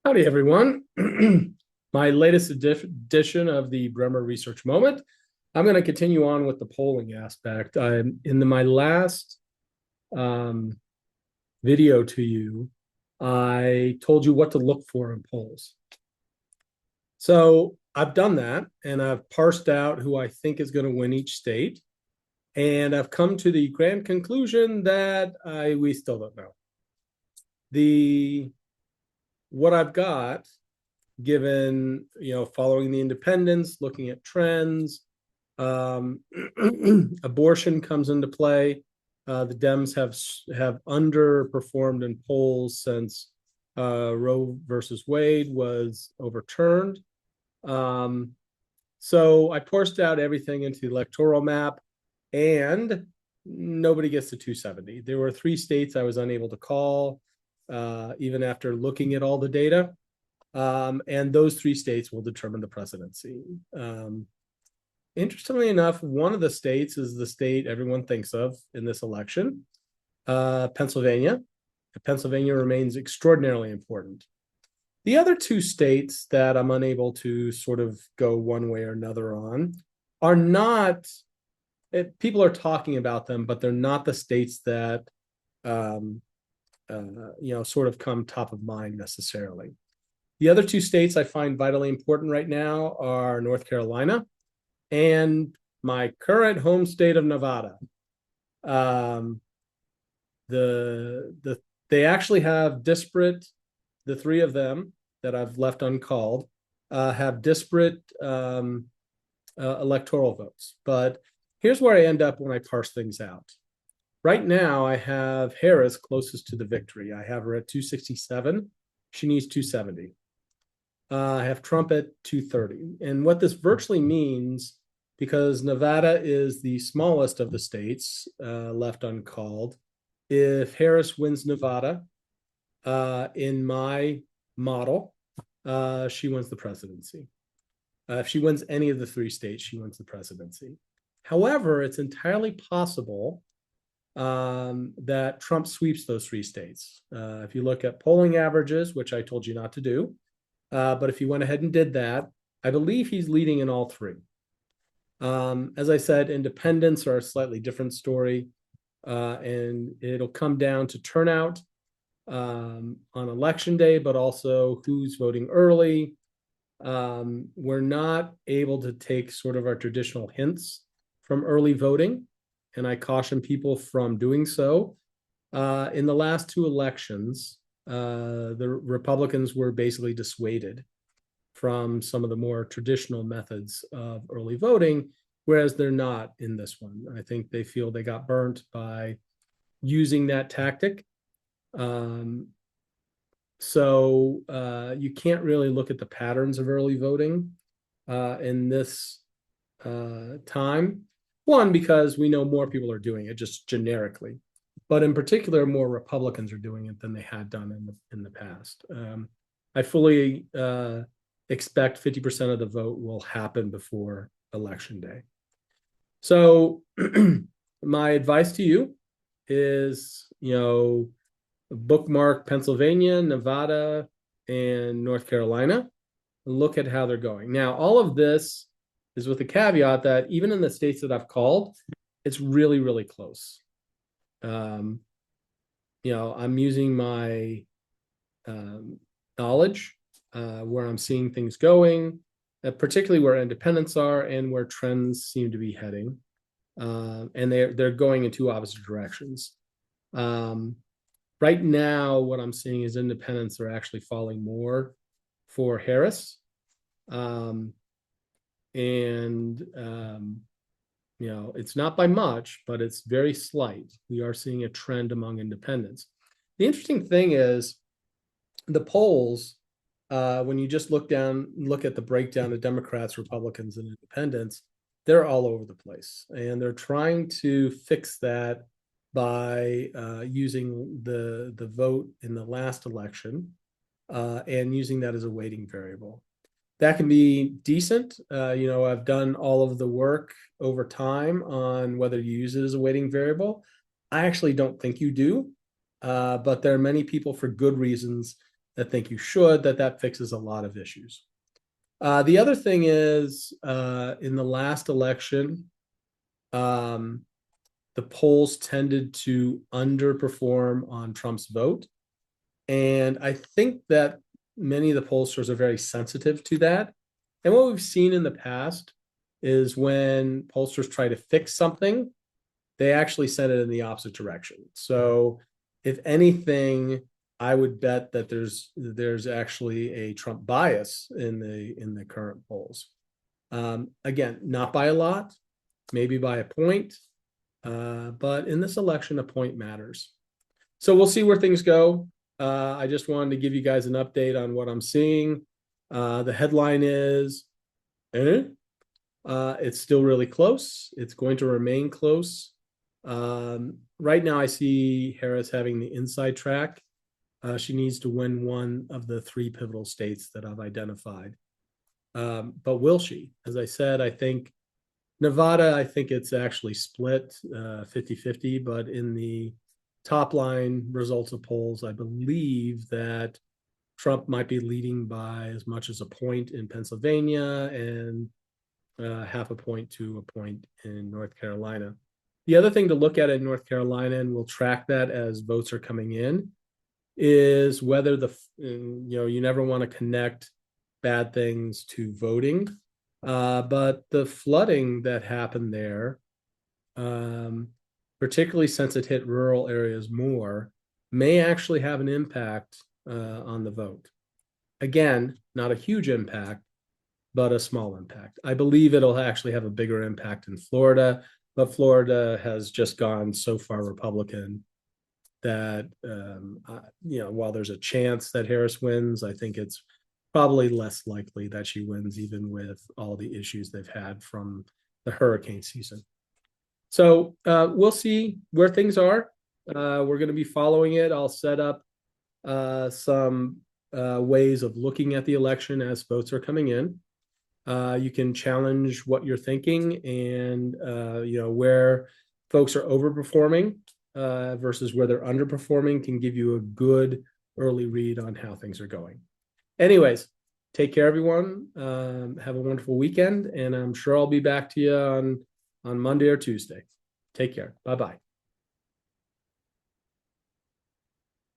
Howdy, everyone. My latest edition of the Bremer Research Moment. I'm going to continue on with the polling aspect. My last um, video to you, I told you what to look for in polls. So I've done that, and I've parsed out who I think is going to win each state. And I've come to the grand conclusion that we still don't know. What I've got, given following the independents, looking at trends, um, abortion comes into play. The Dems have underperformed in polls since Roe versus Wade was overturned. Um, so I parsed out everything into the electoral map, and nobody gets to 270. There were three states I was unable to call, even after looking at all the data. And those three states will determine the presidency. Interestingly enough, one of the states is the state everyone thinks of in this election, Pennsylvania. Pennsylvania remains extraordinarily important. The other two states that I'm unable to sort of go one way or another on are not, people are talking about them, but they're not the states that, sort of come top of mind necessarily. The other two states I find vitally important right now are North Carolina and my current home state of Nevada. Um, they actually have disparate. The three of them that I've left uncalled have disparate electoral votes. But here's where I end up when I parse things out. Right now, I have Harris closest to the victory. I have her at 267. She needs 270. I have Trump at 230. And what this virtually means, because Nevada is the smallest of the states left uncalled, if Harris wins Nevada, in my model, she wins the presidency. If she wins any of the three states, she wins the presidency. However, it's entirely possible that Trump sweeps those three states. If you look at polling averages, which I told you not to do, but if he went ahead and did that, I believe he's leading in all three. As I said, independents are a slightly different story, and it'll come down to turnout on election day, but also who's voting early. We're not able to take sort of our traditional hints from early voting, and I caution people from doing so. In the last two elections, the Republicans were basically dissuaded from some of the more traditional methods of early voting, whereas they're not in this one. I think they feel they got burnt by using that tactic. So you can't really look at the patterns of early voting in this time. One, because we know more people are doing it just generically, but in particular, more Republicans are doing it than they had done in the past. I fully expect 50% of the vote will happen before election day. So my advice to you is, bookmark Pennsylvania, Nevada, and North Carolina. Look at how they're going. Now, all of this is with the caveat that even in the states that I've called, it's really, really close. I'm using my knowledge where I'm seeing things going, particularly where independents are and where trends seem to be heading. And they're going in two opposite directions. Right now, what I'm seeing is independents are actually falling more for Harris. It's not by much, but it's very slight. We are seeing a trend among independents. The interesting thing is the polls, when you just look at the breakdown of Democrats, Republicans, and independents, they're all over the place. And they're trying to fix that by using the vote in the last election and using that as a weighting variable. That can be decent. I've done all of the work over time on whether you use it as a weighting variable. I actually don't think you do, but there are many people for good reasons that think you should, that fixes a lot of issues. The other thing is, in the last election, the polls tended to underperform on Trump's vote. And I think that many of the pollsters are very sensitive to that. And what we've seen in the past is when pollsters try to fix something, they actually send it in the opposite direction. So if anything, I would bet that there's actually a Trump bias in the current polls. Again, not by a lot, maybe by a point, but in this election, a point matters. So we'll see where things go. I just wanted to give you guys an update on what I'm seeing. The headline is, it's still really close. It's going to remain close. Right now, I see Harris having the inside track. She needs to win one of the 3 pivotal states that I've identified. But will she? As I said, I think Nevada, I think it's actually split 50-50, but in the top line results of polls, I believe that Trump might be leading by as much as a point in Pennsylvania and half a point to a point in North Carolina. The other thing to look at in North Carolina, and we'll track that as votes are coming in, is whether you never want to connect bad things to voting, but the flooding that happened there, particularly since it hit rural areas more, may actually have an impact on the vote. Again, not a huge impact, but a small impact. I believe it'll actually have a bigger impact in Florida, but Florida has just gone so far Republican that, while there's a chance that Harris wins, I think it's probably less likely that she wins, even with all the issues they've had from the hurricane season. So we'll see where things are. We're going to be following it. I'll set up some ways of looking at the election as votes are coming in. You can challenge what you're thinking and where folks are overperforming versus where they're underperforming can give you a good early read on how things are going. Anyways, take care, everyone. Have a wonderful weekend, and I'm sure I'll be back to you on Monday or Tuesday. Take care. Bye-bye.